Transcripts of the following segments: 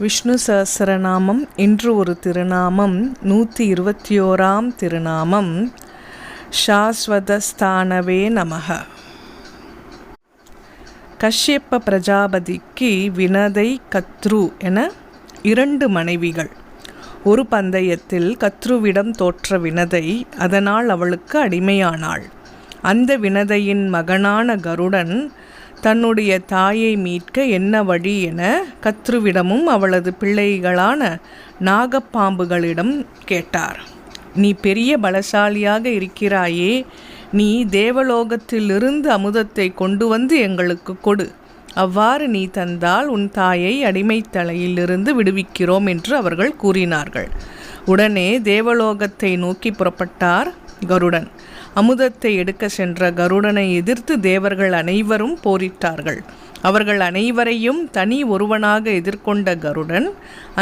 விஷ்ணு சஹஸ்ரநாமம். இன்று ஒரு திருநாமம் 121ஆம் திருநாமம். சாஸ்வதஸ்தானவே நமக. கஷ்யப்ப பிரஜாபதிக்கு வினதை கத்ரு என 2 மனைவிகள். ஒரு பந்தயத்தில் கத்ருவிடம் தோற்ற வினதை அதனால் அவளுக்கு அடிமையானாள். அந்த வினதையின் மகனான கருடன் தன்னுடைய தாயை மீட்க என்ன வழி என கத்ருவிடமும் அவளது பிள்ளைகளான நாகப்பாம்புகளிடம் கேட்டார். நீ பெரிய பலசாலியாக இருக்கிறாயே, நீ தேவலோகத்திலிருந்து அமுதத்தை கொண்டு வந்து எங்களுக்கு கொடு. அவ்வாறு நீ தந்தால் உன் தாயை அடிமைத்தலையிலிருந்து விடுவிக்கிறோம் என்று அவர்கள் கூறினார்கள். உடனே தேவலோகத்தை நோக்கி புறப்பட்டார் கருடன். அமுதத்தை எடுக்க சென்ற கருடனை எதிர்த்து தேவர்கள் அனைவரும் போரிட்டார்கள். அவர்கள் அனைவரையும் தனி ஒருவனாக எதிர்கொண்ட கருடன்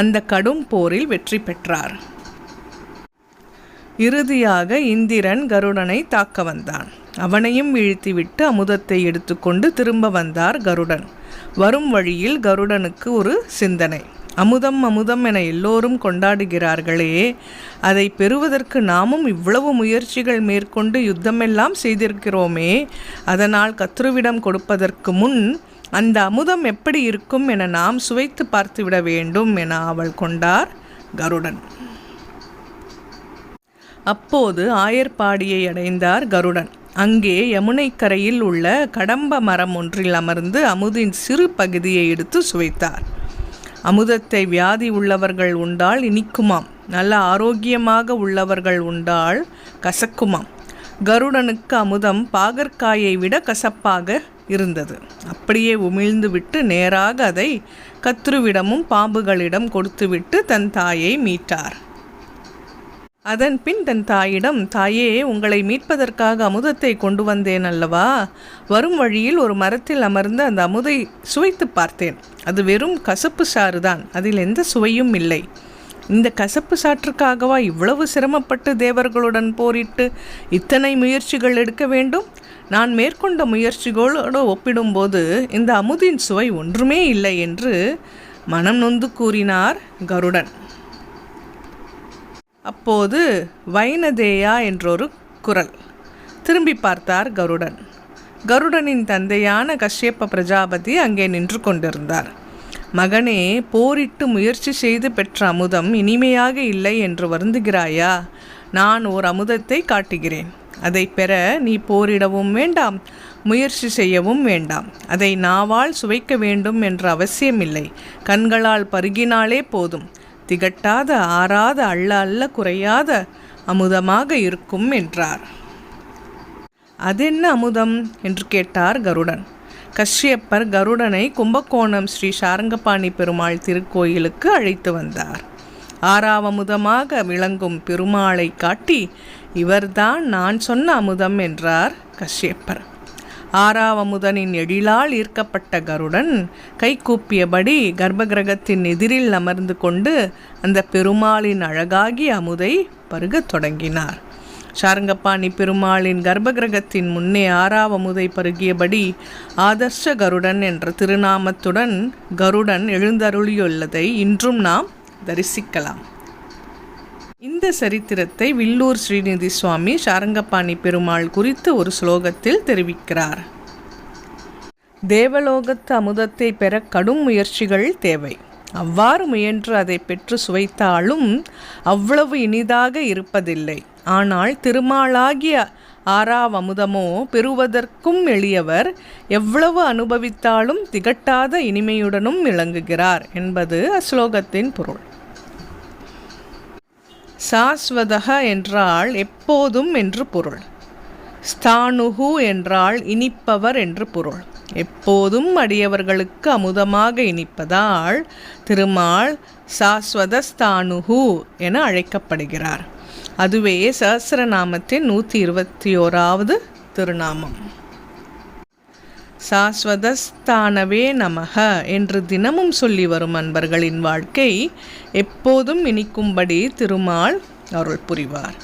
அந்த கடும் போரில் வெற்றி பெற்றார். இறுதியாக இந்திரன் கருடனை தாக்க வந்தான். அவனையும் வீழ்த்திவிட்டு அமுதத்தை எடுத்துக்கொண்டு திரும்ப வந்தார் கருடன். வரும் வழியில் கருடனுக்கு ஒரு சிந்தனை. அமுதம் அமுதம் என எல்லோரும் கொண்டாடுகிறார்களே, அதை பெறுவதற்கு நாமும் இவ்வளவு முயற்சிகள் மேற்கொண்டு யுத்தமெல்லாம் செய்திருக்கிறோமே, அதனால் கத்ருவிடம் கொடுப்பதற்கு முன் அந்த அமுதம் எப்படி இருக்கும் என நாம் சுவைத்து பார்த்துவிட வேண்டும் என ஆவல் கொண்டார் கருடன். அப்போது ஆயர்பாடியை அடைந்தார் கருடன். அங்கே யமுனை கரையில் உள்ள கடம்ப மரம் ஒன்றில் அமர்ந்து அமுதின் சிறு பகுதியை எடுத்து சுவைத்தார். அமுதத்தை வியாதி உள்ளவர்கள் உண்டால் இனிக்குமாம், நல்ல ஆரோக்கியமாக உள்ளவர்கள் உண்டால் கசக்குமாம். கருடனுக்கு அமுதம் பாகற்காயை விட கசப்பாக இருந்தது. அப்படியே உமிழ்ந்து விட்டு நேராக அதை கத்ருவிடமும் பாம்புகளிடம் கொடுத்துவிட்டு தன் தாயை மீட்டார். அதன் பின் தன் தாயிடம், தாயே, உங்களை மீட்பதற்காக அமுதத்தை கொண்டு வந்தேன் அல்லவா? வரும் வழியில் ஒரு மரத்தில் அமர்ந்து அந்த அமுதை சுவைத்து பார்த்தேன். அது வெறும் கசப்பு சாறுதான், அதில் எந்த சுவையும் இல்லை. இந்த கசப்பு சாற்றுக்காகவா இவ்வளவு சிரமப்பட்டு தேவர்களுடன் போரிட்டு இத்தனை முயற்சிகள் எடுக்க வேண்டும்? நான் மேற்கொண்ட முயற்சிகளோடு ஒப்பிடும்போது இந்த அமுதின் சுவை ஒன்றுமே இல்லை என்று மனம் நொந்து கூறினார் கருடன். அப்போது வைனதேயா என்றொரு குரல். திரும்பி பார்த்தார் கருடன். கருடனின் தந்தையான கஷ்யப்ப பிரஜாபதி அங்கே நின்று கொண்டிருந்தார். மகனே, போரிட்டு முயற்சி செய்து பெற்ற அமுதம் இனிமையாக இல்லை என்று வருந்துகிறாயா? நான் ஓர் அமுதத்தை காட்டுகிறேன். அதை பெற நீ போரிடவும் வேண்டாம், முயற்சி செய்யவும் வேண்டாம். அதை நாவால் சுவைக்க வேண்டும் என்ற அவசியமில்லை. கண்களால் பருகினாலே போதும். திகட்டாத, ஆறாத, அள்ள அள்ள குறையாத அமுதமாக இருக்கும் என்றார். அதென்ன அமுதம் என்று கேட்டார் கருடன். கஷ்யப்பர் கருடனை கும்பகோணம் ஸ்ரீ சாரங்கபாணி பெருமாள் திருக்கோயிலுக்கு அழைத்து வந்தார். ஆறாவமுதமாக விளங்கும் பெருமாளை காட்டி, இவர்தான் நான் சொன்ன அமுதம் என்றார் கஷ்யப்பர். ஆறாவமுதனின் எழிலால் ஈர்க்கப்பட்ட கருடன் கைகூப்பியபடி கர்ப்பகிரகத்தின் எதிரில் அமர்ந்து கொண்டு அந்த பெருமாளின் அழகாகிய அமுதை பருகத் தொடங்கினார். சாரங்கபாணி பெருமாளின் கர்ப்பகிரகத்தின் முன்னே ஆறாவமுதை பருகியபடி ஆதர்ஷ கருடன் என்ற திருநாமத்துடன் கருடன் எழுந்தருளியுள்ளதை இன்றும் நாம் தரிசிக்கலாம். இந்த சரித்திரத்தை வில்லூர் ஸ்ரீநிதி சுவாமி சாரங்கபாணி பெருமாள் குறித்து ஒரு ஸ்லோகத்தில் தெரிவிக்கிறார். தேவலோகத்து அமுதத்தை பெற கடும் முயற்சிகள் தேவை. அவ்வாறு முயன்று அதை பெற்று சுவைத்தாலும் அவ்வளவு இனிதாக இருப்பதில்லை. ஆனால் திருமாலாகிய ஆறாவமுதமோ பெறுவதற்கும் எளியவர், எவ்வளவு அனுபவித்தாலும் திகட்டாத இனிமையுடனும் விளங்குகிறார் என்பது அஸ்லோகத்தின் பொருள். சாஸ்வதக என்றால் எப்போதும் என்று பொருள். ஸ்தானுகு என்றால் இனிப்பவர் என்று பொருள். எப்போதும் அடியவர்களுக்கு அமுதமாக இனிப்பதால் திருமால் சாஸ்வதஸ்தானுகு என அழைக்கப்படுகிறார். அதுவே சஹஸ்ரநாமத்தின் 121வது திருநாமம். சாஸ்வதஸ்தானவே நமக என்று தினமும் சொல்லி வரும் அன்பர்களின் வாழ்க்கை எப்போதும் இனிக்கும்படி திருமால் அருள் புரிவார்.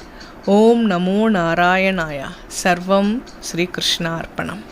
ஓம் நமோ நாராயணாய. சர்வம் ஸ்ரீ கிருஷ்ணார்ப்பணம்.